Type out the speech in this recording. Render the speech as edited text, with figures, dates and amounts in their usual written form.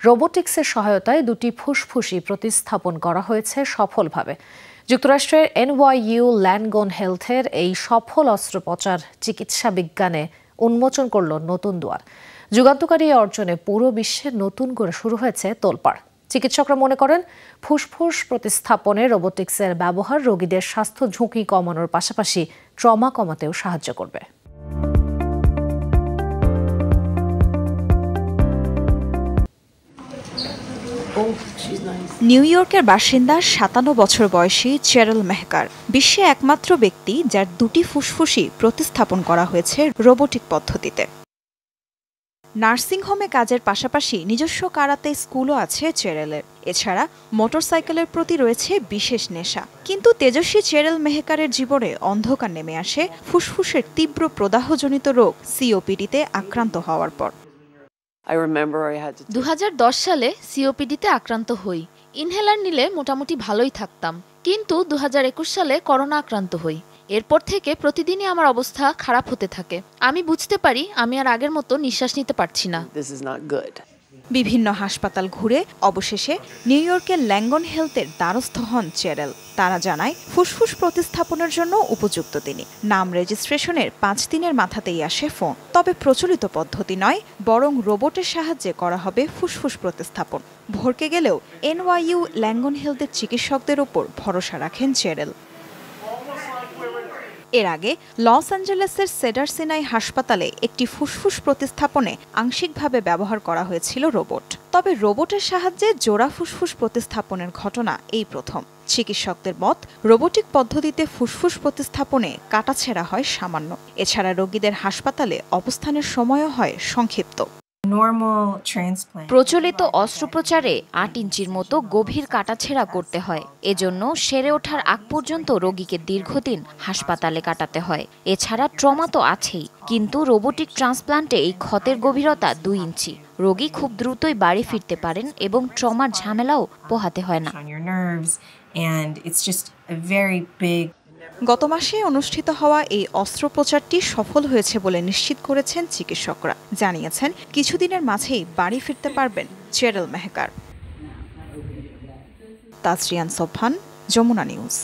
রোবোটিক্সের সহায়তায় দুটি ফুসফুসই প্রতিস্থাপন করা হয়েছে সফলভাবে। যুক্তরাষ্ট্রের NYU ল্যানগন হেলথের এই সফল অস্ত্রোপচার চিকিৎসা বিজ্ঞানে উন্মোচন করল নতুন দুয়ার। যুগান্তকারী অর্জনে পুরো বিশ্বে নতুন করে শুরু হয়েছে তোলপাড়। চিকিৎসকরা মনে করেন, ফুসফুস প্রতিস্থাপনে রোবোটিক্সের ব্যবহার রোগীদের স্বাস্থ্য ঝুঁকি কমানোর পাশাপাশি ট্রমা কমাতেও সাহায্য করবে। নিউ ইয়র্কের বাসিন্দা ৫৭ বছর বয়সী চেরেল মেহকার বিশ্বে একমাত্র ব্যক্তি যার দুটি ফুসফুসই প্রতিস্থাপন করা হয়েছে রোবোটিক পদ্ধতিতে। নার্সিংহোমে কাজের পাশাপাশি নিজস্ব কারাতে স্কুলও আছে চেরেলের। এছাড়া মোটরসাইকেলের প্রতি রয়েছে বিশেষ নেশা। কিন্তু তেজস্বী চেরেল মেহকারের জীবনে অন্ধকার নেমে আসে ফুসফুসের তীব্র প্রদাহজনিত রোগ COPD-তে আক্রান্ত হওয়ার পর। 2010 সালে COPD-তে আক্রান্ত হই। ইনহেলার নিলে মোটামুটি ভালোই থাকতাম, কিন্তু 2021 সালে করোনা আক্রান্ত হই। এরপর থেকে প্রতিদিনই আমার অবস্থা খারাপ হতে থাকে। আমি বুঝতে পারি আমি আর আগের মতো নিঃশ্বাস নিতে পারছি না। বিভিন্ন হাসপাতাল ঘুরে অবশেষে নিউ ইয়র্কের ল্যাঙ্গন হেলথের দ্বারস্থ হন চেরেল। তারা জানায় ফুসফুস প্রতিস্থাপনের জন্য উপযুক্ত তিনি। নাম রেজিস্ট্রেশনের 5 দিনের মাথাতেই আসে ফোন। তবে প্রচলিত পদ্ধতি নয়, বরং রোবটের সাহায্যে করা হবে ফুসফুস প্রতিস্থাপন। ভরকে গেলেও NYU ল্যাঙ্গন হেলথের চিকিৎসকদের ওপর ভরসা রাখেন চেরেল। এর আগে লস অ্যাঞ্জেলেসের সেডার সিনাই হাসপাতালে একটি ফুসফুস প্রতিস্থাপনে আংশিকভাবে ব্যবহার করা হয়েছিল রোবট। তবে রোবটের সাহায্যে জোড়া ফুসফুস প্রতিস্থাপনের ঘটনা এই প্রথম। চিকিৎসকদের মত, রোবোটিক পদ্ধতিতে ফুসফুস প্রতিস্থাপনে কাটাছেঁড়া হয় সামান্য। এছাড়া রোগীদের হাসপাতালে অবস্থানের সময়ও হয় সংক্ষিপ্ত। প্রচলিত অস্ত্রোপচারে 8 ইঞ্চির মতো গভীর কাটাছেঁড়া করতে হয়। এজন্য সেরে ওঠার আগ পর্যন্ত রোগীকে দীর্ঘদিন হাসপাতালে কাটাতে হয়। এছাড়া ট্রমা তো আছেই, কিন্তু রোবোটিক ট্রান্সপ্লান্টে এই ক্ষতের গভীরতা 2 ইঞ্চি। রোগী খুব দ্রুতই বাড়ি ফিরতে পারেন এবং ট্রমার ঝামেলাও পোহাতে হয় না। গত মাসে অনুষ্ঠিত হওয়া এই অস্ত্রোপচারটি সফল হয়েছে বলে নিশ্চিত করেছেন চিকিৎসকরা। জানিয়েছেন কিছুদিনের মাঝেই বাড়ি ফিরতে পারবেন চেরেল মেহকার। তাসরিয়ান সোবহান, যমুনা নিউজ।